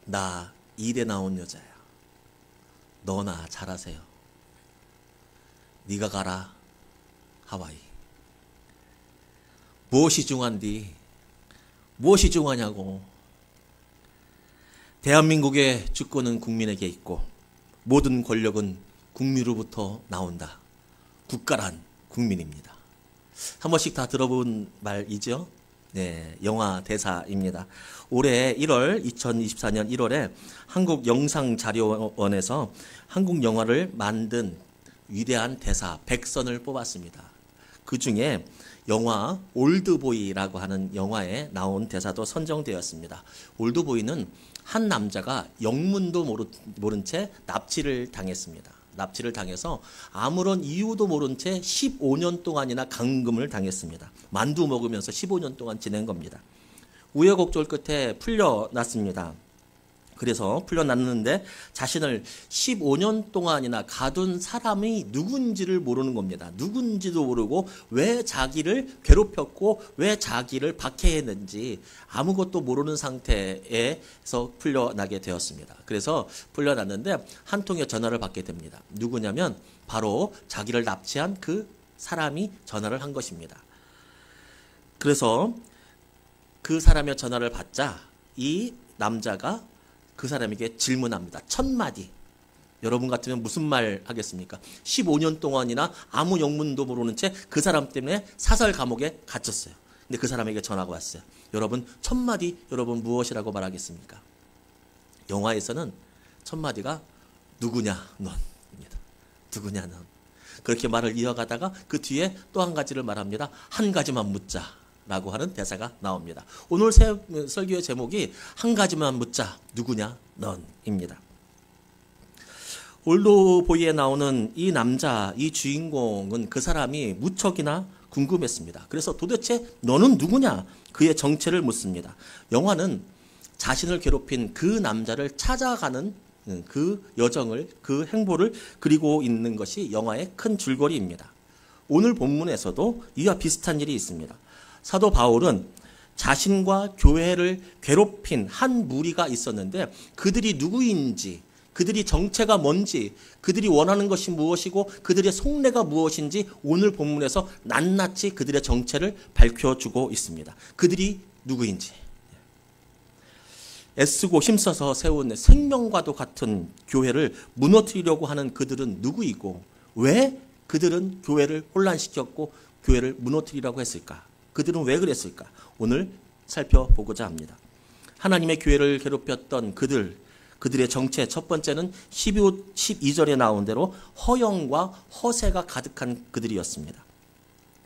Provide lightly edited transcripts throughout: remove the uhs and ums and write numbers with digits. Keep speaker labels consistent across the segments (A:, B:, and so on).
A: 나 이대 나온 여자야. 너나 잘하세요. 네가 가라 하와이. 무엇이 중요한디? 무엇이 중요하냐고. 대한민국의 주권은 국민에게 있고 모든 권력은 국민으로부터 나온다. 국가란 국민입니다. 한 번씩 다 들어본 말이죠. 네, 영화 대사입니다. 올해 2024년 1월에 한국영상자료원에서 한국 영화를 만든 위대한 대사 100선을 뽑았습니다. 그 중에 영화 올드보이라고 하는 영화에 나온 대사도 선정되었습니다. 올드보이는 한 남자가 영문도 모른 채 납치를 당했습니다. 납치를 당해서 아무런 이유도 모른 채 15년 동안이나 감금을 당했습니다. 만두 먹으면서 15년 동안 지낸 겁니다. 우여곡절 끝에 풀려났습니다. 그래서 풀려났는데 자신을 15년 동안이나 가둔 사람이 누군지를 모르는 겁니다. 누군지도 모르고 왜 자기를 괴롭혔고 왜 자기를 박해했는지 아무것도 모르는 상태에서 풀려나게 되었습니다. 그래서 풀려났는데 한 통의 전화를 받게 됩니다. 누구냐면 바로 자기를 납치한 그 사람이 전화를 한 것입니다. 그래서 그 사람의 전화를 받자 이 남자가 그 사람에게 질문합니다. 첫 마디. 여러분 같으면 무슨 말 하겠습니까? 15년 동안이나 아무 영문도 모르는 채 그 사람 때문에 사설 감옥에 갇혔어요. 근데 그 사람에게 전화가 왔어요. 여러분 첫 마디 여러분 무엇이라고 말하겠습니까? 영화에서는 첫 마디가 누구냐 넌입니다. 누구냐 넌. 그렇게 말을 이어가다가 그 뒤에 또 한 가지를 말합니다. 한 가지만 묻자. 라고 하는 대사가 나옵니다. 오늘 설교의 제목이 한 가지만 묻자 누구냐 넌입니다. 올드보이에 나오는 이 남자 이 주인공은 그 사람이 무척이나 궁금했습니다. 그래서 도대체 너는 누구냐 그의 정체를 묻습니다. 영화는 자신을 괴롭힌 그 남자를 찾아가는 그 여정을 그 행보를 그리고 있는 것이 영화의 큰 줄거리입니다. 오늘 본문에서도 이와 비슷한 일이 있습니다. 사도 바울은 자신과 교회를 괴롭힌 한 무리가 있었는데 그들이 누구인지, 그들이 정체가 뭔지, 그들이 원하는 것이 무엇이고 그들의 속내가 무엇인지 오늘 본문에서 낱낱이 그들의 정체를 밝혀주고 있습니다. 그들이 누구인지. 애쓰고 힘써서 세운 생명과도 같은 교회를 무너뜨리려고 하는 그들은 누구이고 왜 그들은 교회를 혼란시켰고 교회를 무너뜨리려고 했을까? 그들은 왜 그랬을까? 오늘 살펴보고자 합니다. 하나님의 교회를 괴롭혔던 그들의 정체 첫 번째는 12절에 나온 대로 허영과 허세가 가득한 그들이었습니다.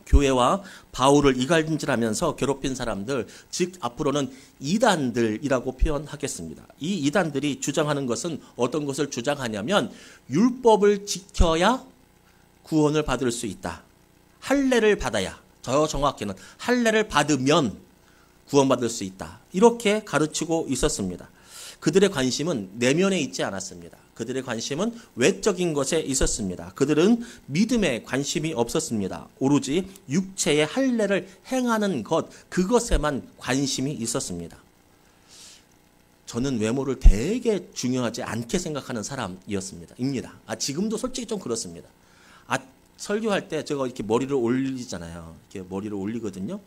A: 교회와 바울을 이간질하면서 괴롭힌 사람들, 즉 앞으로는 이단들이라고 표현하겠습니다. 이 이단들이 주장하는 것은 어떤 것을 주장하냐면 율법을 지켜야 구원을 받을 수 있다. 할례를 받아야 더 정확히는 할례를 받으면 구원받을 수 있다. 이렇게 가르치고 있었습니다. 그들의 관심은 내면에 있지 않았습니다. 그들의 관심은 외적인 것에 있었습니다. 그들은 믿음에 관심이 없었습니다. 오로지 육체의 할례를 행하는 것, 그것에만 관심이 있었습니다. 저는 외모를 되게 중요하지 않게 생각하는 사람이었습니다. 지금도 솔직히 좀 그렇습니다. 설교할 때 제가 이렇게 머리를 올리잖아요. 이렇게 머리를 올리거든요.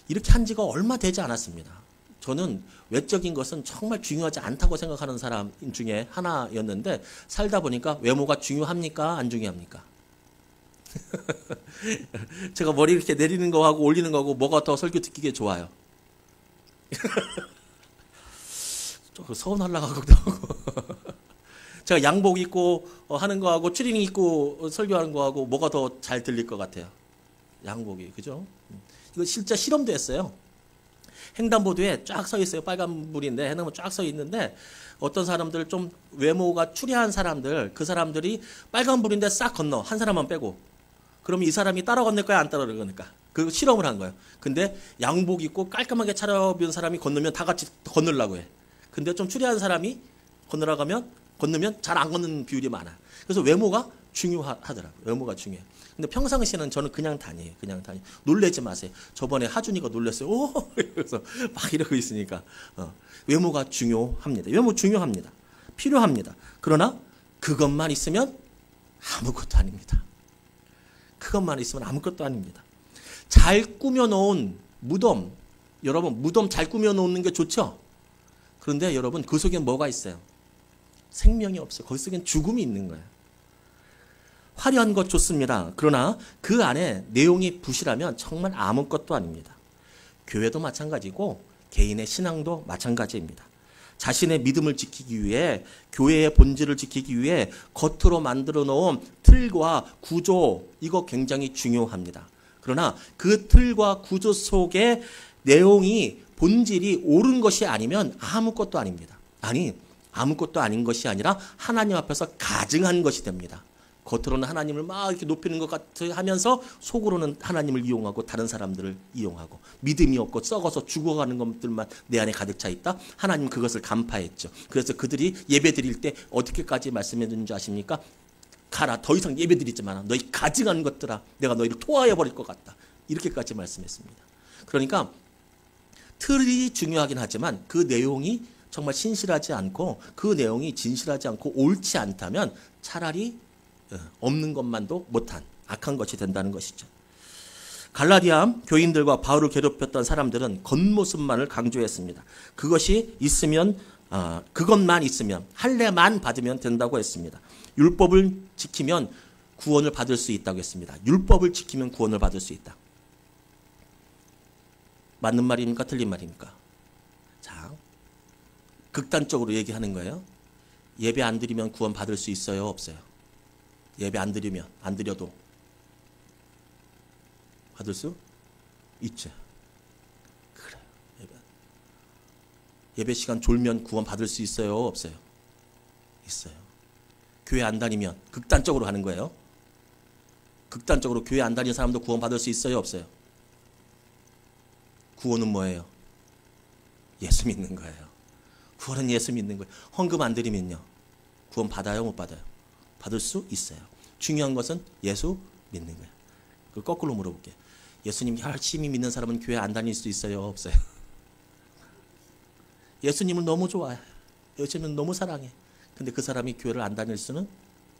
A: 이렇게 한 지가 얼마 되지 않았습니다. 저는 외적인 것은 정말 중요하지 않다고 생각하는 사람 중에 하나였는데 살다 보니까 외모가 중요합니까? 안 중요합니까? 제가 머리 이렇게 내리는 거하고 올리는 거하고 뭐가 더 설교 듣기에 좋아요? 좀 서운하려고 하고 제가 양복 입고 하는 거하고 추리닝 입고 설교하는 거하고 뭐가 더 잘 들릴 것 같아요? 양복이, 그죠? 이거 진짜 실험도 했어요. 횡단보도에 쫙 서 있어요. 빨간불인데 해놓으면 쫙 서 있는데 어떤 사람들 좀 외모가 추리한 사람들, 그 사람들이 빨간불인데 싹 건너. 한 사람만 빼고. 그러면 이 사람이 따라 건널 거야, 안 따라 건널까? 그 실험을 한 거예요. 근데 양복 입고 깔끔하게 차려입은 사람이 건너면 다 같이 건너려고 해. 근데 좀 추리한 사람이 건너면 잘 안 걷는 비율이 많아. 그래서 외모가 중요하더라고요. 외모가 중요해요. 근데 평상시에는 저는 그냥 다녀요. 그냥 다녀요. 놀라지 마세요. 저번에 하준이가 놀랐어요. 오! 그래서 막 이러고 있으니까. 외모가 중요합니다. 외모 중요합니다. 필요합니다. 그러나 그것만 있으면 아무것도 아닙니다. 그것만 있으면 아무것도 아닙니다. 잘 꾸며놓은 무덤, 여러분 무덤 잘 꾸며놓는 게 좋죠? 그런데 여러분 그 속에 뭐가 있어요? 생명이 없어요. 거기 속엔 죽음이 있는 거예요. 화려한 것 좋습니다. 그러나 그 안에 내용이 부실하면 정말 아무것도 아닙니다. 교회도 마찬가지고 개인의 신앙도 마찬가지입니다. 자신의 믿음을 지키기 위해, 교회의 본질을 지키기 위해 겉으로 만들어 놓은 틀과 구조, 이거 굉장히 중요합니다. 그러나 그 틀과 구조 속에 내용이, 본질이 옳은 것이 아니면 아무것도 아닙니다. 아니, 아무것도 아닌 것이 아니라 하나님 앞에서 가증한 것이 됩니다. 겉으로는 하나님을 막 이렇게 높이는 것 같아 하면서 속으로는 하나님을 이용하고 다른 사람들을 이용하고 믿음이 없고 썩어서 죽어가는 것들만 내 안에 가득 차 있다. 하나님 그것을 간파했죠. 그래서 그들이 예배 드릴 때 어떻게까지 말씀해 주는지 아십니까? 가라, 더 이상 예배 드리지 마라. 너희 가증한 것들아, 내가 너희를 토하여 버릴 것 같다. 이렇게까지 말씀했습니다. 그러니까 틀이 중요하긴 하지만 그 내용이 정말 신실하지 않고 그 내용이 진실하지 않고 옳지 않다면 차라리 없는 것만도 못한 악한 것이 된다는 것이죠. 갈라디아 교인들과 바울을 괴롭혔던 사람들은 겉모습만을 강조했습니다. 그것이 있으면, 그것만 있으면, 할례만 받으면 된다고 했습니다. 율법을 지키면 구원을 받을 수 있다고 했습니다. 율법을 지키면 구원을 받을 수 있다. 맞는 말입니까? 틀린 말입니까? 자, 극단적으로 얘기하는 거예요. 예배 안 드리면 구원 받을 수 있어요? 없어요? 예배 안 드리면, 안 드려도 받을 수 있죠. 그래요. 예배 시간 졸면 구원 받을 수 있어요? 없어요? 있어요. 교회 안 다니면, 극단적으로 하는 거예요. 극단적으로 교회 안 다니는 사람도 구원 받을 수 있어요? 없어요? 구원은 뭐예요? 예수 믿는 거예요. 구원은 예수 믿는 거예요. 헌금 안 드리면요, 구원 받아요? 못 받아요? 받을 수 있어요. 중요한 것은 예수 믿는 거예요. 그걸 거꾸로 물어볼게요. 예수님 열심히 믿는 사람은 교회 안 다닐 수 있어요? 없어요? 예수님을 너무 좋아해. 예수님은 너무 사랑해. 근데 그 사람이 교회를 안 다닐 수는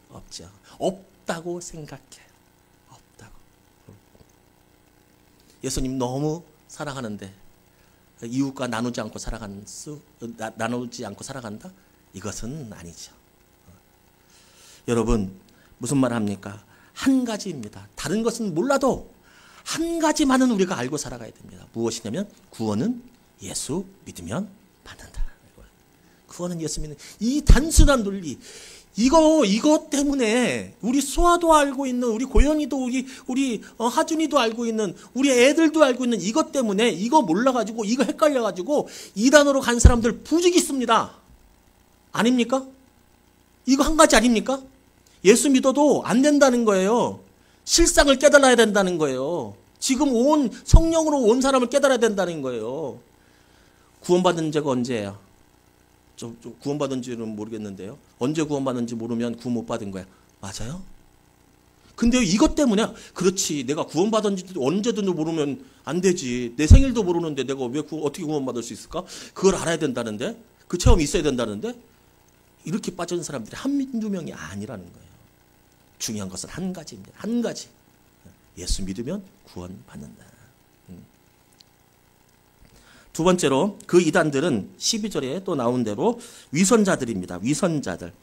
A: 없죠. 없다고 생각해요. 없다고. 예수님 너무 사랑하는데 이웃과 나누지 않고 살아간다? 이것은 아니죠. 여러분, 무슨 말 합니까? 한 가지입니다. 다른 것은 몰라도 한 가지만은 우리가 알고 살아가야 됩니다. 무엇이냐면 구원은 예수 믿으면 받는다. 구원은 예수 믿는, 이 단순한 논리, 이거 때문에 우리 수아도 알고 있는, 우리 고현이도, 우리 하준이도 알고 있는, 우리 애들도 알고 있는 이것 때문에, 이거 몰라가지고, 이거 헷갈려가지고 이단으로 간 사람들 부지기습니다. 아닙니까? 이거 한 가지 아닙니까? 예수 믿어도 안 된다는 거예요. 실상을 깨달아야 된다는 거예요. 지금 온 성령으로 온 사람을 깨달아야 된다는 거예요. 구원받은 지가 언제예요? 좀 구원받은지는 모르겠는데요. 언제 구원받은지 모르면 구원 못 받은 거야. 맞아요? 근데 이것 때문에, 그렇지, 내가 구원받은지 언제든 모르면 안 되지. 내 생일도 모르는데 내가 왜 어떻게 구원받을 수 있을까? 그걸 알아야 된다는데, 그 체험이 있어야 된다는데, 이렇게 빠진 사람들이 한두 명이 아니라는 거예요. 중요한 것은 한 가지입니다. 한 가지. 예수 믿으면 구원받는다. 두 번째로, 그 이단들은 12절에 또 나온 대로 위선자들입니다. 위선자들.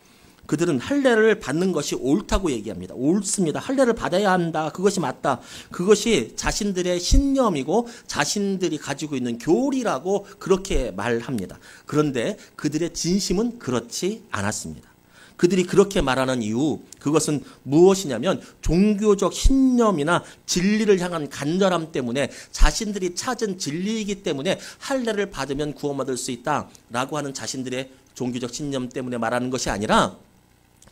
A: 그들은 할례를 받는 것이 옳다고 얘기합니다. 옳습니다. 할례를 받아야 한다. 그것이 맞다. 그것이 자신들의 신념이고 자신들이 가지고 있는 교리라고 그렇게 말합니다. 그런데 그들의 진심은 그렇지 않았습니다. 그들이 그렇게 말하는 이유, 그것은 무엇이냐면 종교적 신념이나 진리를 향한 간절함 때문에, 자신들이 찾은 진리이기 때문에 할례를 받으면 구원받을 수 있다라고 하는 자신들의 종교적 신념 때문에 말하는 것이 아니라,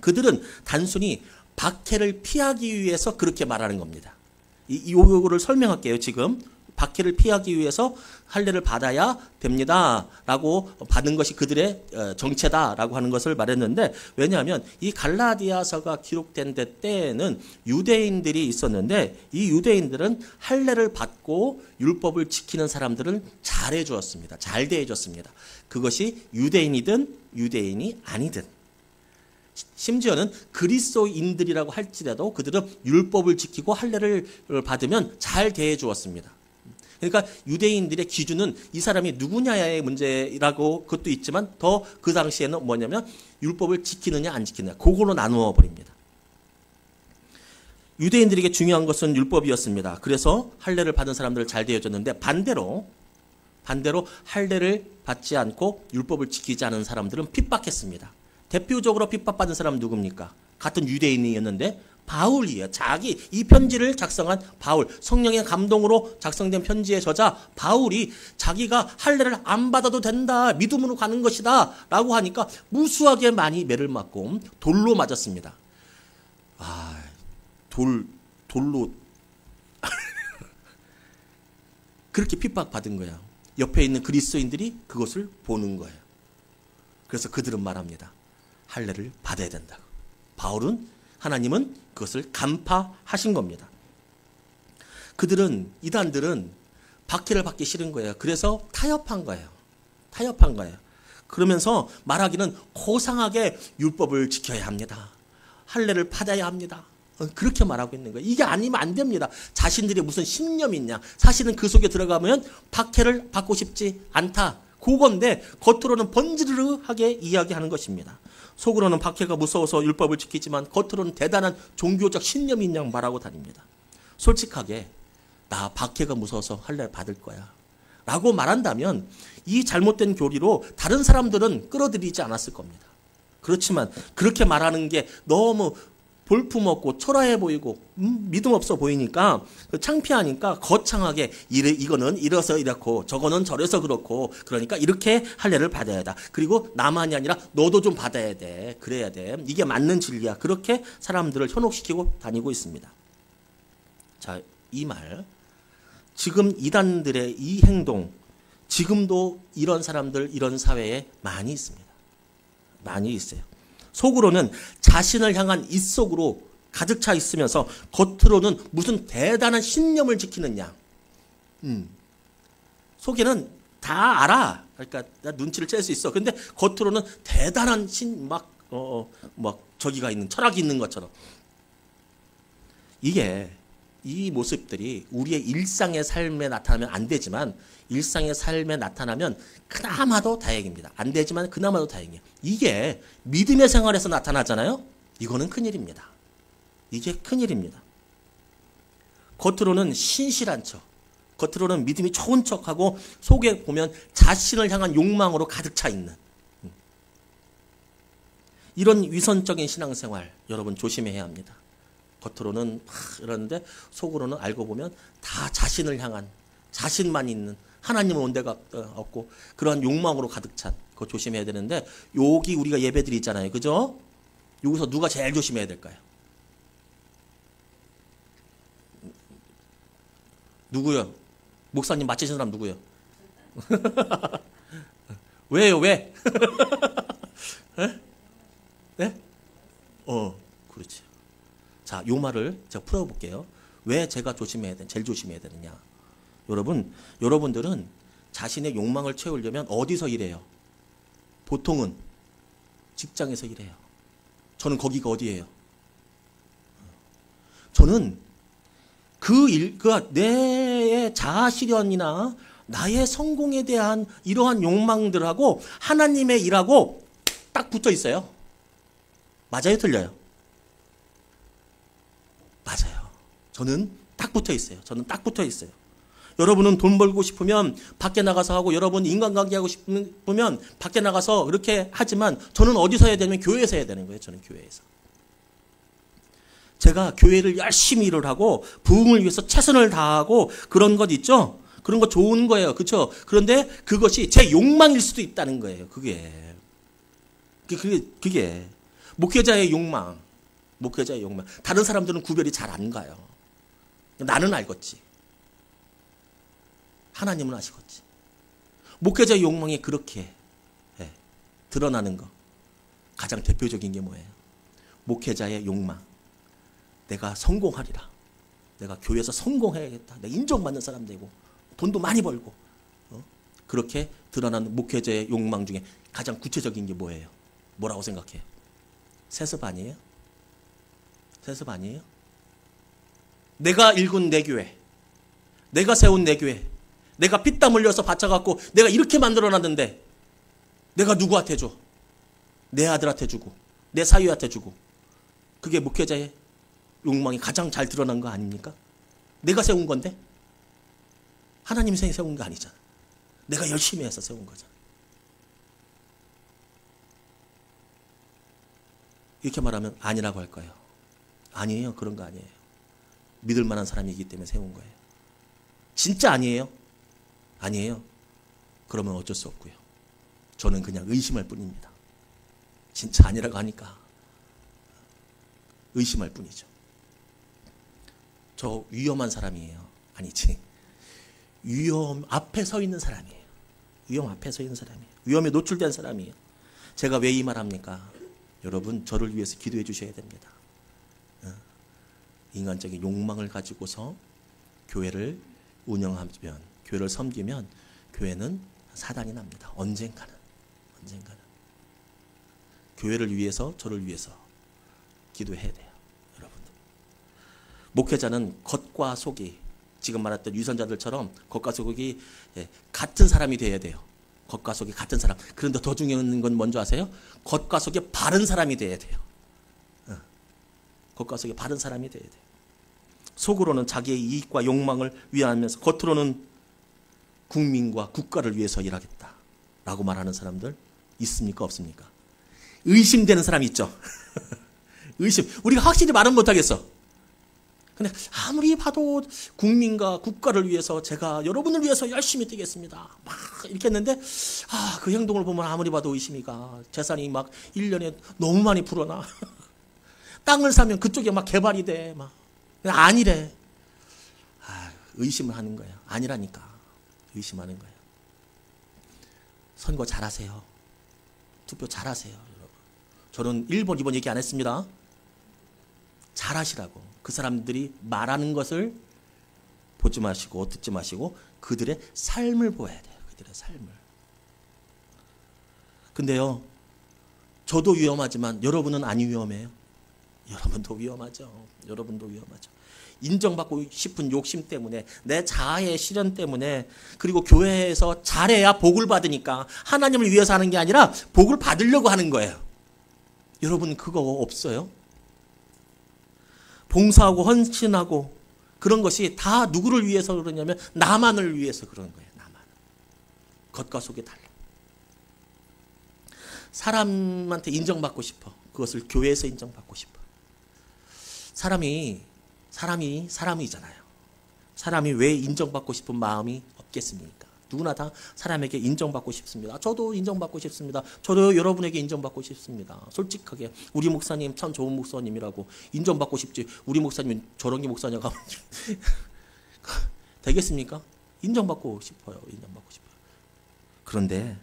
A: 그들은 단순히 박해를 피하기 위해서 그렇게 말하는 겁니다. 이거를 설명할게요. 지금 박해를 피하기 위해서 할례를 받아야 됩니다라고 받은 것이 그들의 정체다라고 하는 것을 말했는데, 왜냐하면 이 갈라디아서가 기록된 때에는 유대인들이 있었는데 이 유대인들은 할례를 받고 율법을 지키는 사람들은 잘해 주었습니다. 잘 대해 줬습니다. 그것이 유대인이든 유대인이 아니든. 심지어는 그리스도인들이라고 할지라도 그들은 율법을 지키고 할례를 받으면 잘 대해 주었습니다. 그러니까 유대인들의 기준은 이 사람이 누구냐의 문제라고 그것도 있지만 더 그 당시에는 뭐냐면 율법을 지키느냐 안 지키느냐, 그걸로 나누어 버립니다. 유대인들에게 중요한 것은 율법이었습니다. 그래서 할례를 받은 사람들을 잘 대해줬는데 반대로 할례를 받지 않고 율법을 지키지 않은 사람들은 핍박했습니다. 대표적으로 핍박받은 사람은 누굽니까? 같은 유대인이었는데 바울이에요. 이 편지를 작성한 바울, 성령의 감동으로 작성된 편지의 저자 바울이 자기가 할례를 안 받아도 된다, 믿음으로 가는 것이다 라고 하니까 무수하게 많이 매를 맞고 돌로 맞았습니다. 돌로 그렇게 핍박받은 거야. 옆에 있는 그리스도인들이 그것을 보는 거예요. 그래서 그들은 말합니다. 할례를 받아야 된다고. 하나님은 그것을 간파하신 겁니다. 이단들은 박해를 받기 싫은 거예요. 그래서 타협한 거예요. 그러면서 말하기는 고상하게 율법을 지켜야 합니다. 할례를 받아야 합니다. 그렇게 말하고 있는 거예요. 이게 아니면 안 됩니다. 자신들이 무슨 신념이 있냐. 사실은 그 속에 들어가면 박해를 받고 싶지 않다. 그건데 겉으로는 번지르르하게 이야기하는 것입니다. 속으로는 박해가 무서워서 율법을 지키지만 겉으로는 대단한 종교적 신념이 있냐고 말하고 다닙니다. 솔직하게 나 박해가 무서워서 할례를 받을 거야 라고 말한다면 이 잘못된 교리로 다른 사람들은 끌어들이지 않았을 겁니다. 그렇지만 그렇게 말하는 게 너무 볼품없고 초라해 보이고 믿음 없어 보이니까, 창피하니까 거창하게 이거는 이래서 이렇고 저거는 저래서 그렇고, 그러니까 이렇게 할례를 받아야 한다. 그리고 나만이 아니라 너도 좀 받아야 돼. 그래야 돼. 이게 맞는 진리야. 그렇게 사람들을 현혹시키고 다니고 있습니다. 자, 이 말, 지금 이단들의 이 행동, 지금도 이런 사람들, 이런 사회에 많이 있습니다. 많이 있어요. 속으로는 자신을 향한 입속으로 가득 차 있으면서 겉으로는 무슨 대단한 신념을 지키느냐. 속에는 다 알아. 그러니까 나 눈치를 챌 수 있어. 근데 겉으로는 대단한 저기가 있는, 철학이 있는 것처럼. 이 모습들이 우리의 일상의 삶에 나타나면 안 되지만, 일상의 삶에 나타나면 그나마도 다행입니다. 안 되지만 그나마도 다행이에요. 이게 믿음의 생활에서 나타나잖아요. 이거는 큰일입니다. 이게 큰일입니다. 겉으로는 신실한 척, 겉으로는 믿음이 좋은 척하고 속에 보면 자신을 향한 욕망으로 가득 차 있는 이런 위선적인 신앙생활, 여러분 조심해야 합니다. 겉으로는 막 이러는데 속으로는 알고 보면 다 자신을 향한, 자신만 있는, 하나님은 온 데가 없고 그러한 욕망으로 가득 찬, 그거 조심해야 되는데, 여기 우리가 예배드리 있잖아요. 그죠? 여기서 누가 제일 조심해야 될까요? 누구요? 목사님 맞히신 사람 누구요? 왜요? 왜? 네? 그렇지. 자, 요 말을 제가 풀어볼게요. 왜 제가 제일 조심해야 되느냐. 여러분들은 자신의 욕망을 채우려면 어디서 일해요? 보통은 직장에서 일해요. 저는 거기가 어디예요? 저는 내 자아 실현이나 나의 성공에 대한 이러한 욕망들하고 하나님의 일하고 딱 붙어 있어요. 맞아요? 틀려요? 맞아요. 저는 딱 붙어 있어요. 여러분은 돈 벌고 싶으면 밖에 나가서 하고, 여러분 인간관계 하고 싶으면 밖에 나가서 그렇게 하지만, 저는 어디서 해야 되냐면 교회에서 해야 되는 거예요. 저는 교회에서. 제가 교회를 열심히 일을 하고 부흥을 위해서 최선을 다하고 그런 것 있죠? 그런 거 좋은 거예요. 그렇죠? 그런데 그것이 제 욕망일 수도 있다는 거예요. 그게 목회자의 욕망. 다른 사람들은 구별이 잘 안 가요. 나는 알겠지. 하나님은 아시겠지. 목회자의 욕망이 그렇게 드러나는 거. 가장 대표적인 게 뭐예요? 목회자의 욕망. 내가 성공하리라. 내가 교회에서 성공해야겠다. 내가 인정받는 사람 되고 돈도 많이 벌고. 그렇게 드러나는 목회자의 욕망 중에 가장 구체적인 게 뭐예요? 뭐라고 생각해요? 세습 아니에요? 세습 아니에요? 내가 일군 내 교회, 내가 세운 내 교회, 내가 피땀 흘려서 바쳐갖고 내가 이렇게 만들어놨는데 내가 누구한테 줘? 내 아들한테 주고 내 사위한테 주고. 그게 목회자의 욕망이 가장 잘 드러난 거 아닙니까? 내가 세운 건데 하나님이 세운 거 아니잖아. 내가 열심히 해서 세운 거잖아. 이렇게 말하면 아니라고 할 거예요. 아니에요. 그런 거 아니에요. 믿을 만한 사람이기 때문에 세운 거예요. 진짜 아니에요? 아니에요. 그러면 어쩔 수 없고요. 저는 그냥 의심할 뿐입니다. 진짜 아니라고 하니까 의심할 뿐이죠. 저 위험한 사람이에요. 아니지. 위험 앞에 서 있는 사람이에요. 위험 앞에 서 있는 사람이에요. 위험에 노출된 사람이에요. 제가 왜 이 말합니까? 여러분, 저를 위해서 기도해 주셔야 됩니다. 인간적인 욕망을 가지고서 교회를 운영하면, 교회를 섬기면 교회는 사단이 납니다. 언젠가는. 교회를 위해서, 저를 위해서 기도해야 돼요. 여러분들. 목회자는 겉과 속이, 지금 말했던 유선자들처럼 겉과 속이 같은 사람이 돼야 돼요. 겉과 속이 같은 사람. 그런데 더 중요한 건 뭔지 아세요? 겉과 속이 바른 사람이 돼야 돼요. 겉과 속이 바른 사람이 돼야 돼요. 속으로는 자기의 이익과 욕망을 위하면서 겉으로는 국민과 국가를 위해서 일하겠다 라고 말하는 사람들 있습니까? 없습니까? 의심되는 사람이 있죠. 의심. 우리가 확실히 말은 못하겠어. 근데 아무리 봐도 국민과 국가를 위해서 제가 여러분을 위해서 열심히 뛰겠습니다. 막 이렇게 했는데 그 행동을 보면 아무리 봐도 의심이가. 재산이 막 1년에 너무 많이 불어나. 땅을 사면 그쪽에 막 개발이 돼. 막 아니래. 의심을 하는 거예요. 아니라니까. 의심하는 거예요. 선거 잘하세요. 투표 잘하세요. 여러분. 저는 1번, 2번 얘기 안 했습니다. 잘하시라고. 그 사람들이 말하는 것을 보지 마시고 듣지 마시고 그들의 삶을 보아야 돼요. 그들의 삶을. 근데요, 저도 위험하지만 여러분은 안 위험해요. 여러분도 위험하죠. 여러분도 위험하죠. 인정받고 싶은 욕심 때문에, 내 자아의 실현 때문에, 그리고 교회에서 잘해야 복을 받으니까 하나님을 위해서 하는 게 아니라 복을 받으려고 하는 거예요. 여러분 그거 없어요? 봉사하고 헌신하고 그런 것이 다 누구를 위해서 그러냐면 나만을 위해서 그런 거예요. 나만. 겉과 속이 달라. 사람한테 인정받고 싶어. 그것을 교회에서 인정받고 싶어. 사람이잖아요. 사람이 왜 인정받고 싶은 마음이 없겠습니까? 누구나 다 사람에게 인정받고 싶습니다. 저도 인정받고 싶습니다. 저도 여러분에게 인정받고 싶습니다. 솔직하게 우리 목사님 참 좋은 목사님이라고 인정받고 싶지. 우리 목사님은 저런 게 목사냐고 하면 되겠습니까? 인정받고 싶어요. 인정받고 싶어요. 그런데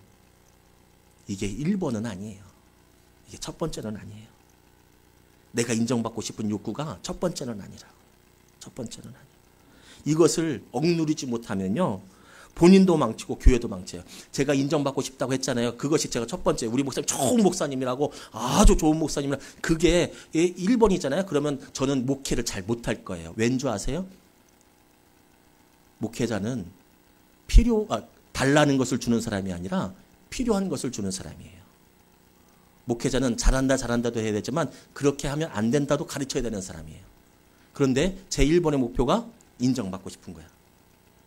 A: 이게 1번은 아니에요. 이게 첫 번째는 아니에요. 내가 인정받고 싶은 욕구가 첫 번째는 아니라고. 첫 번째는 아니에요. 이것을 억누르지 못하면요, 본인도 망치고 교회도 망쳐요. 제가 인정받고 싶다고 했잖아요. 그것이 제가 첫 번째, 우리 목사님 좋은 목사님이라고, 아주 좋은 목사님이라, 그게 1번이잖아요. 그러면 저는 목회를 잘 못할 거예요. 왠 줄 아세요? 목회자는 달라는 것을 주는 사람이 아니라 필요한 것을 주는 사람이에요. 목회자는 잘한다도 해야 되지만 그렇게 하면 안 된다도 가르쳐야 되는 사람이에요. 그런데 제 1번의 목표가 인정받고 싶은 거야.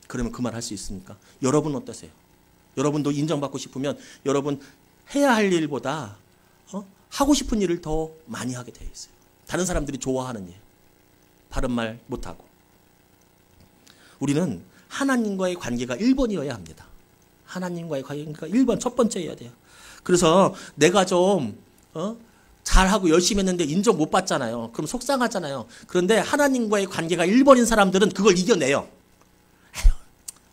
A: 그러면 그 말 할 수 있습니까? 여러분 어떠세요? 여러분도 인정받고 싶으면 여러분 해야 할 일보다 하고 싶은 일을 더 많이 하게 되어 있어요. 다른 사람들이 좋아하는 일. 바른 말 못하고. 우리는 하나님과의 관계가 1번이어야 합니다. 하나님과의 관계가 1번, 첫 번째여야 돼요. 그래서 내가 좀 잘하고 열심히 했는데 인정 못 받잖아요. 그럼 속상하잖아요. 그런데 하나님과의 관계가 1번인 사람들은 그걸 이겨내요. 에휴,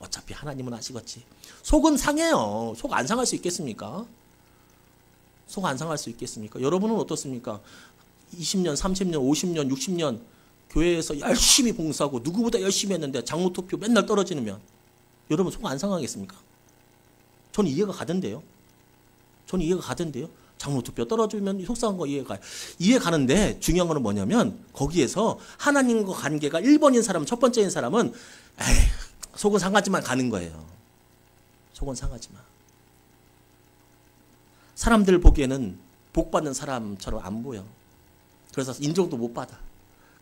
A: 어차피 하나님은 아시겠지. 속은 상해요. 속 안 상할 수 있겠습니까? 속 안 상할 수 있겠습니까? 여러분은 어떻습니까? 20년, 30년, 50년, 60년 교회에서 열심히 봉사하고 누구보다 열심히 했는데 장로투표 맨날 떨어지면 여러분 속 안 상하겠습니까? 저는 이해가 가던데요. 저는 이해가 가던데요. 장로투표 떨어지면 속상한 거 이해 가는데 중요한 거는 뭐냐면 거기에서 하나님과 관계가 1번인 사람, 첫 번째인 사람은 속은 상하지만 가는 거예요. 속은 상하지만. 사람들 보기에는 복 받는 사람처럼 안 보여. 그래서 인정도 못 받아.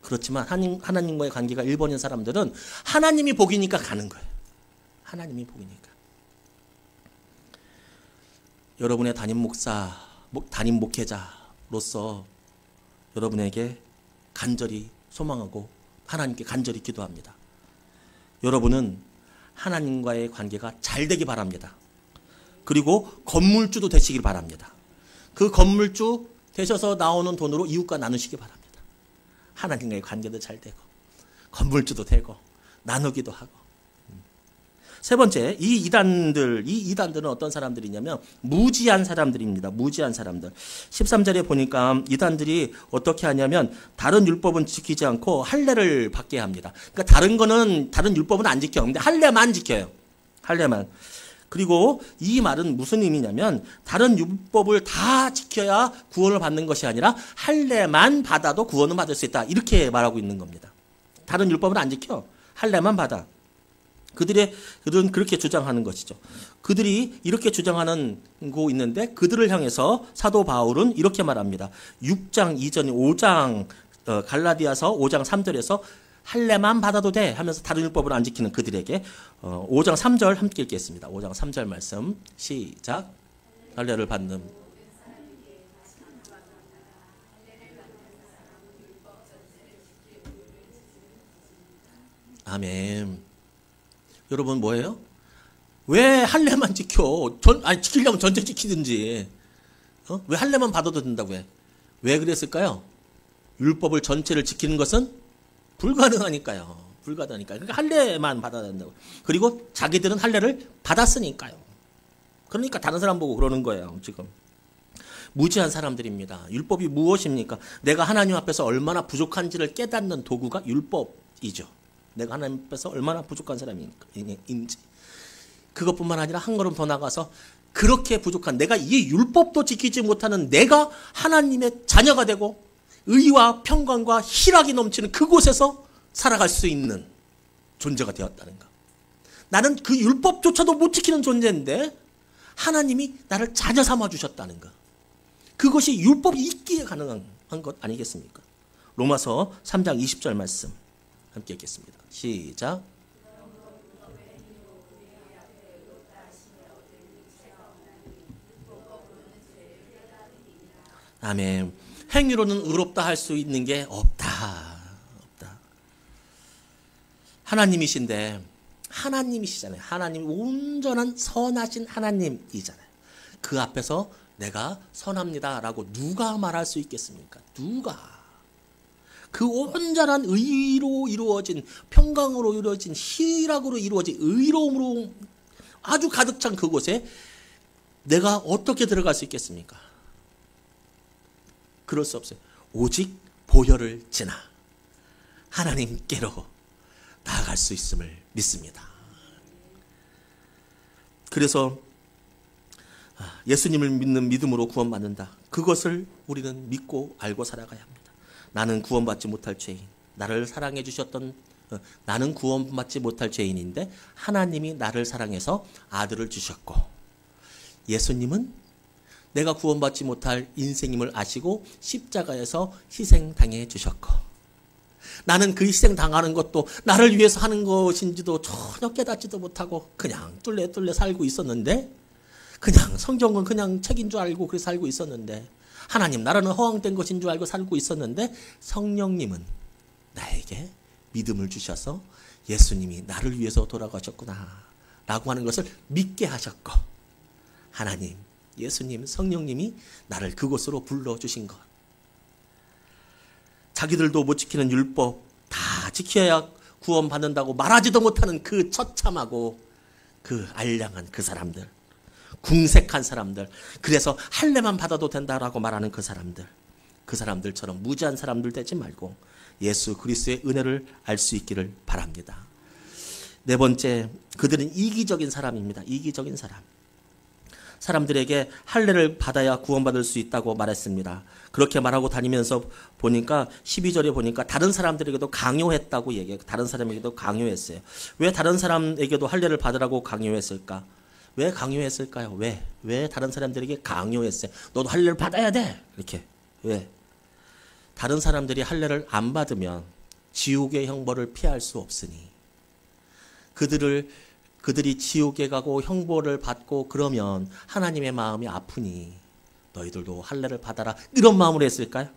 A: 그렇지만 하나님과의 관계가 1번인 사람들은 하나님이 복이니까 가는 거예요. 하나님이 복이니까. 여러분의 담임 목사, 담임 목회자로서 여러분에게 간절히 소망하고 하나님께 간절히 기도합니다. 여러분은 하나님과의 관계가 잘 되기 바랍니다. 그리고 건물주도 되시길 바랍니다. 그 건물주 되셔서 나오는 돈으로 이웃과 나누시기 바랍니다. 하나님과의 관계도 잘 되고 건물주도 되고 나누기도 하고. 세 번째, 이 이단들은 어떤 사람들이냐면 무지한 사람들입니다. 무지한 사람들. 13절에 보니까 이단들이 어떻게 하냐면 다른 율법은 지키지 않고 할례를 받게 합니다. 그러니까 다른 율법은 안 지켜요. 근데 할례만 지켜요. 할례만. 그리고 이 말은 무슨 의미냐면 다른 율법을 다 지켜야 구원을 받는 것이 아니라 할례만 받아도 구원을 받을 수 있다. 이렇게 말하고 있는 겁니다. 다른 율법은 안 지켜. 할례만 받아. 그들은 그렇게 주장하는 것이죠. 그들이 이렇게 주장하는 거 있는데 그들을 향해서 사도 바울은 이렇게 말합니다. 6장 이전 5장 갈라디아서 5장 3절에서 할례만 받아도 돼 하면서 다른 율법을 안 지키는 그들에게 5장 3절 함께 읽겠습니다. 5장 3절 말씀 시작. 할례를 받는 아멘. 여러분 뭐예요? 왜 할례만 지켜? 지키려면 전체 지키든지. 왜 할례만 받아도 된다고 해? 왜 그랬을까요? 율법을 전체를 지키는 것은 불가능하니까요. 그러니까 할례만 받아야 된다고. 그리고 자기들은 할례를 받았으니까요. 그러니까 다른 사람 보고 그러는 거예요. 지금. 무지한 사람들입니다. 율법이 무엇입니까? 내가 하나님 앞에서 얼마나 부족한지를 깨닫는 도구가 율법이죠. 내가 하나님 앞에서 얼마나 부족한 사람인지. 그것뿐만 아니라 한 걸음 더 나가서 그렇게 부족한 내가 이 율법도 지키지 못하는 내가 하나님의 자녀가 되고 의와 평강과 희락이 넘치는 그곳에서 살아갈 수 있는 존재가 되었다는 것. 나는 그 율법조차도 못 지키는 존재인데 하나님이 나를 자녀 삼아 주셨다는 것. 그것이 율법이 있기에 가능한 것 아니겠습니까? 로마서 3장 20절 말씀 함께 읽겠습니다. 시작. 아멘. 행위로는 의롭다 할 수 있는 게 없다. 하나님이시잖아요. 하나님 온전한 선하신 하나님이잖아요. 그 앞에서 내가 선합니다라고 누가 말할 수 있겠습니까? 누가? 그 온전한 의로 이루어진 평강으로 이루어진 희락으로 이루어진 의로움으로 아주 가득 찬 그곳에 내가 어떻게 들어갈 수 있겠습니까? 그럴 수 없어요. 오직 보혈을 지나 하나님께로 나아갈 수 있음을 믿습니다. 그래서 예수님을 믿는 믿음으로 구원받는다. 그것을 우리는 믿고 알고 살아가야 합니다. 나는 구원받지 못할 죄인, 나를 사랑해 주셨던 나는 구원받지 못할 죄인인데 하나님이 나를 사랑해서 아들을 주셨고 예수님은 내가 구원받지 못할 인생임을 아시고 십자가에서 희생당해 주셨고 나는 그 희생당하는 것도 나를 위해서 하는 것인지도 전혀 깨닫지도 못하고 그냥 뚫레 살고 있었는데 그냥 성경은 그냥 책인 줄 알고 그래서 살고 있었는데 하나님 나라는 허황된 것인 줄 알고 살고 있었는데 성령님은 나에게 믿음을 주셔서 예수님이 나를 위해서 돌아가셨구나 라고 하는 것을 믿게 하셨고 하나님, 예수님, 성령님이 나를 그곳으로 불러주신 것. 자기들도 못 지키는 율법 다 지켜야 구원받는다고 말하지도 못하는 그 처참하고 그 알량한 그 사람들, 궁색한 사람들, 그래서 할례만 받아도 된다라고 말하는 그 사람들처럼 무지한 사람들 되지 말고 예수 그리스도의 은혜를 알 수 있기를 바랍니다. 네 번째, 그들은 이기적인 사람입니다. 이기적인 사람. 사람들에게 할례를 받아야 구원받을 수 있다고 말했습니다. 그렇게 말하고 다니면서 보니까 12절에 보니까 다른 사람들에게도 강요했다고 얘기해요. 다른 사람에게도 강요했어요. 왜 다른 사람에게도 할례를 받으라고 강요했을까? 왜 강요했을까요? 왜 다른 사람들에게 강요했어요? 너도 할례를 받아야 돼. 이렇게. 왜? 다른 사람들이 할례를 안 받으면 지옥의 형벌을 피할 수 없으니 그들이 지옥에 가고 형벌을 받고 그러면 하나님의 마음이 아프니 너희들도 할례를 받아라. 이런 마음으로 했을까요?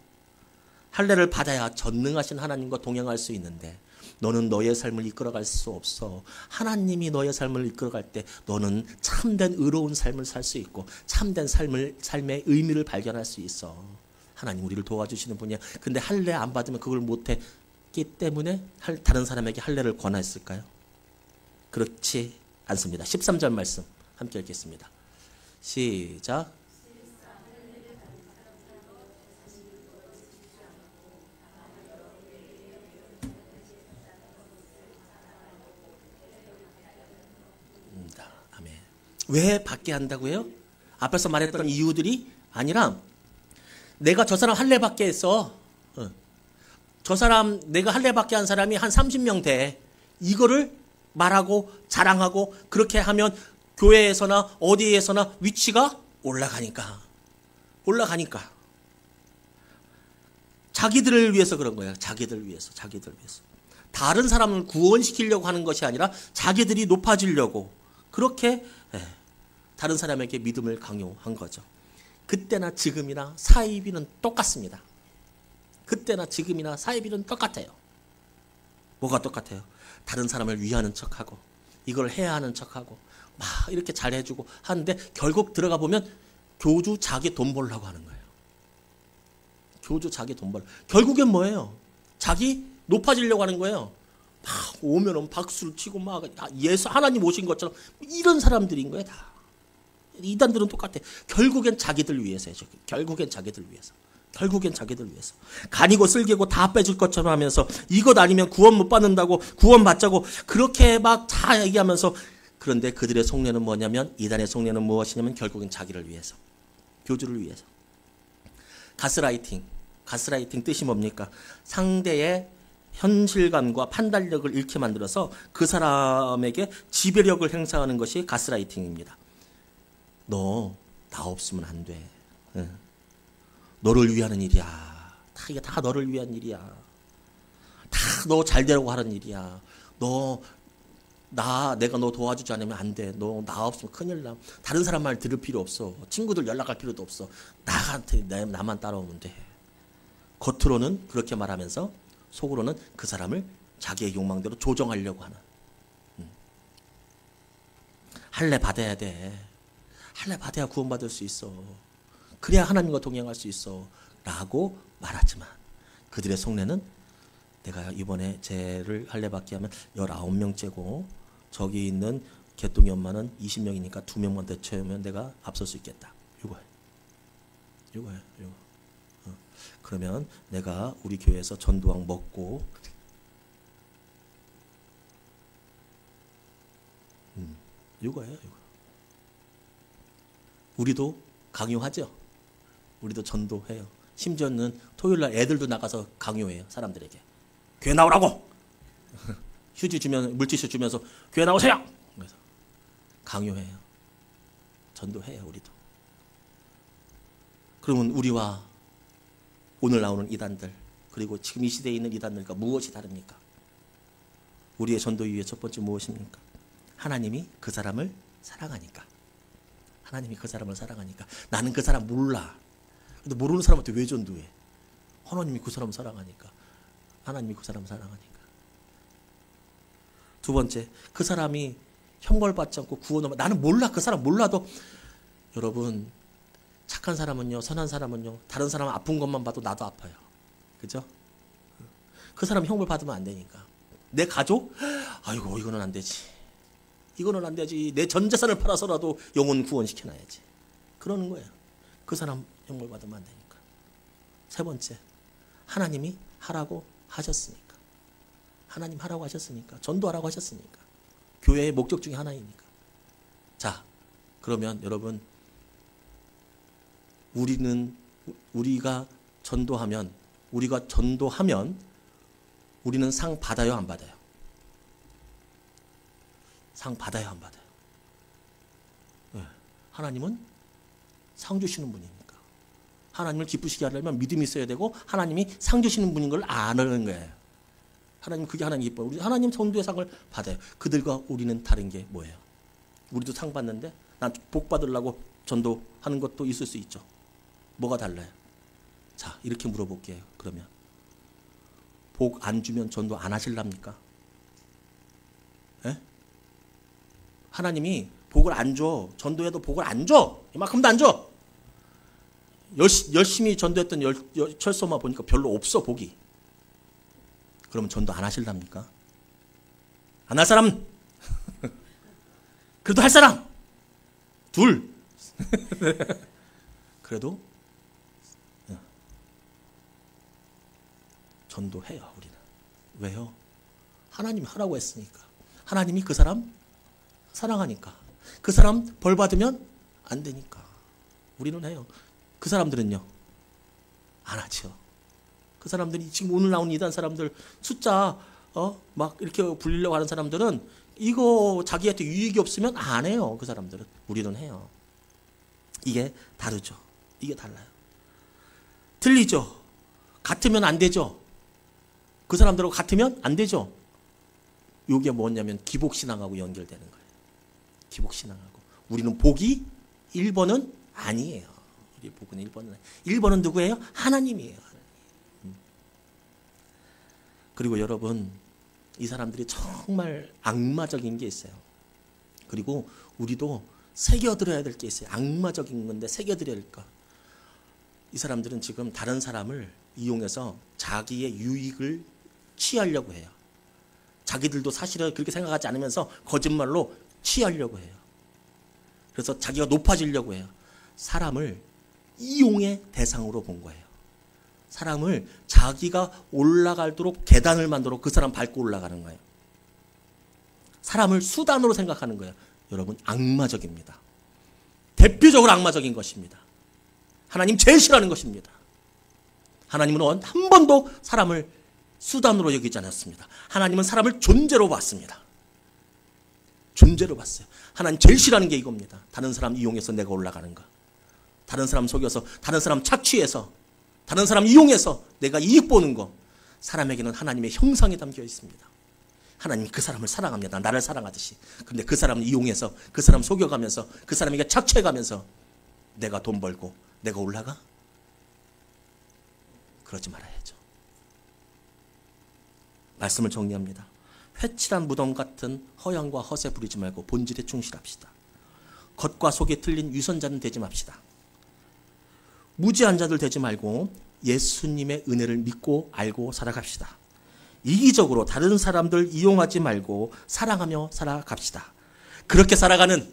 A: 할례를 받아야 전능하신 하나님과 동행할 수 있는데 너는 너의 삶을 이끌어갈 수 없어. 하나님이 너의 삶을 이끌어갈 때 너는 참된 의로운 삶을 살 수 있고 참된 삶의 의미를 발견할 수 있어. 하나님 우리를 도와주시는 분이야. 근데 할례 안 받으면 그걸 못했기 때문에 다른 사람에게 할례를 권했을까요? 그렇지 않습니다. 13절 말씀 함께 읽겠습니다. 시작. 아멘. 왜 받게 한다고요? 앞에서 말했던 이유들이 아니라 내가 저 사람 할례 받게 했어. 저 사람 내가 할례 받게 한 사람이 한 30명 돼. 이거를 말하고 자랑하고 그렇게 하면 교회에서나 어디에서나 위치가 올라가니까 자기들을 위해서 그런 거야. 자기들 위해서 다른 사람을 구원시키려고 하는 것이 아니라 자기들이 높아지려고 그렇게 다른 사람에게 믿음을 강요한 거죠. 그때나 지금이나 사이비는 똑같습니다. 그때나 지금이나 사이비는 똑같아요. 뭐가 똑같아요? 다른 사람을 위하는 척하고 이걸 해야 하는 척하고 막 이렇게 잘해주고 하는데 결국 들어가 보면 교주 자기 돈 벌려고 하는 거예요. 교주 자기 돈 벌. 결국엔 뭐예요? 자기 높아지려고 하는 거예요. 막 오면은 박수를 치고 막 예수 하나님 오신 것처럼 이런 사람들인 거예요. 다. 이단들은 똑같아. 결국엔 자기들 위해서 해줘. 결국엔 자기들 위해서. 간이고 쓸개고 다 빼줄 것처럼 하면서 이것 아니면 구원 못 받는다고 구원 받자고 그렇게 막 다 얘기하면서 그런데 그들의 속내는 뭐냐면 이단의 속내는 무엇이냐면 결국엔 자기를 위해서. 교주를 위해서. 가스라이팅 뜻이 뭡니까? 상대의 현실감과 판단력을 잃게 만들어서 그 사람에게 지배력을 행사하는 것이 가스라이팅입니다. 너 나 없으면 안 돼. 너를 위하는 일이야. 이게 다 너를 위한 일이야. 다 너 잘 되라고 하는 일이야. 내가 너 도와주지 않으면 안 돼. 너 나 없으면 큰일 나. 다른 사람 말 들을 필요 없어. 친구들 연락할 필요도 없어. 나만 따라오면 돼. 겉으로는 그렇게 말하면서 속으로는 그 사람을 자기의 욕망대로 조정하려고 하는. 할례 받아야 돼. 할례 받아야 구원받을 수 있어. 그래야 하나님과 동행할 수 있어. 라고 말하지만 그들의 속내는 내가 이번에 쟤를 할례 받게 하면 19명째고 저기 있는 개똥이 엄마는 20명이니까 2명만 더 채우면 내가 앞설 수 있겠다. 이거야. 그러면 내가 우리 교회에서 전도왕 먹고 이거예요. 우리도 강요하죠. 우리도 전도해요. 심지어는 토요일날 애들도 나가서 강요해요. 사람들에게. 교회 나오라고! 물티슈 주면서 교회 나오세요! 그래서 강요해요. 전도해요. 우리도. 그러면 우리와 오늘 나오는 이단들 그리고 지금 이 시대에 있는 이단들과 무엇이 다릅니까? 우리의 전도 이유의 첫 번째 무엇입니까? 하나님이 그 사람을 사랑하니까. 나는 그 사람 몰라. 근데 모르는 사람한테 왜 전도해? 하나님이 그 사람 사랑하니까. 두 번째, 그 사람이 형벌받지 않고 구원을 나는 몰라. 그 사람 몰라도 여러분 착한 사람은요, 선한 사람은요, 다른 사람 아픈 것만 봐도 나도 아파요. 그죠? 그 사람 형벌 받으면 안 되니까. 내 가족? 아이고 이거는 안 되지. 이거는 안 되지. 내 전 재산을 팔아서라도 영혼 구원시켜놔야지. 그러는 거예요. 그 사람 영물 받으면 안 되니까. 세 번째, 하나님이 하라고 하셨으니까. 하나님 하라고 하셨으니까. 전도하라고 하셨으니까. 교회의 목적 중에 하나이니까. 자, 그러면 여러분, 우리가 전도하면 우리는 상 받아요, 안 받아요? 상 받아요, 안 받아요? 네. 하나님은 상 주시는 분이니까. 하나님을 기쁘시게 하려면 믿음이 있어야 되고 하나님이 상 주시는 분인 걸 아는 거예요. 하나님, 그게 하나님 기뻐요. 우리 하나님 전도의 상을 받아요. 그들과 우리는 다른 게 뭐예요? 우리도 상 받는데 난 복 받으려고 전도하는 것도 있을 수 있죠. 뭐가 달라요? 자, 이렇게 물어볼게요. 그러면 복 안 주면 전도 안 하실랍니까? 예? 하나님이 복을 안 줘. 전도해도 복을 안 줘. 이만큼도 안 줘. 열심히 전도했던 철소만 보니까 별로 없어, 복이. 그러면 전도 안 하실랍니까? 안 할 사람? 그래도 할 사람? 둘. 그래도 전도해요, 우리는. 왜요? 하나님이 하라고 했으니까. 하나님이 그 사람 사랑하니까. 그 사람 벌 받으면 안 되니까. 우리는 해요. 그 사람들은요? 안 하죠. 그 사람들이 지금 오늘 나온 이단 사람들 숫자 막 이렇게 불리려고 하는 사람들은 이거 자기한테 유익이 없으면 안 해요. 그 사람들은. 우리는 해요. 이게 다르죠. 이게 달라요. 틀리죠. 같으면 안 되죠. 그 사람들하고 같으면 안 되죠. 이게 뭐냐면 기복신앙하고 연결되는 거예요. 기복신앙하고. 우리는 복이 1번은 아니에요. 우리 복은 1번은 1번은 누구예요? 하나님이에요. 그리고 여러분, 이 사람들이 정말 악마적인 게 있어요. 그리고 우리도 새겨들어야 될 게 있어요. 악마적인 건데 새겨들어야 될 거. 이 사람들은 지금 다른 사람을 이용해서 자기의 유익을 취하려고 해요. 자기들도 사실은 그렇게 생각하지 않으면서 거짓말로 취하려고 해요. 그래서 자기가 높아지려고 해요. 사람을 이용의 대상으로 본 거예요. 사람을 자기가 올라갈도록 계단을 만들어 그 사람 밟고 올라가는 거예요. 사람을 수단으로 생각하는 거예요. 여러분, 악마적입니다. 대표적으로 악마적인 것입니다. 하나님 제일 싫어하는 것입니다. 하나님은 한 번도 사람을 수단으로 여기지 않았습니다. 하나님은 사람을 존재로 봤습니다. 존재로 봤어요. 하나님 제일 싫어하는 게 이겁니다. 다른 사람 이용해서 내가 올라가는 거. 다른 사람 속여서, 다른 사람 착취해서, 다른 사람 이용해서 내가 이익 보는 거. 사람에게는 하나님의 형상이 담겨 있습니다. 하나님이 그 사람을 사랑합니다. 나를 사랑하듯이. 근데 그 사람을 이용해서, 그 사람 속여가면서, 그 사람에게 착취해가면서 내가 돈 벌고 내가 올라가? 그러지 말아야죠. 말씀을 정리합니다. 회칠한 무덤 같은 허영과 허세 부리지 말고 본질에 충실합시다. 겉과 속이 틀린 위선자는 되지 맙시다. 무지한 자들 되지 말고 예수님의 은혜를 믿고 알고 살아갑시다. 이기적으로 다른 사람들 이용하지 말고 사랑하며 살아갑시다. 그렇게 살아가는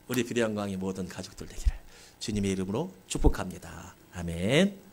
A: 우리 비례영광의 모든 가족들 되기를 주님의 이름으로 축복합니다. 아멘.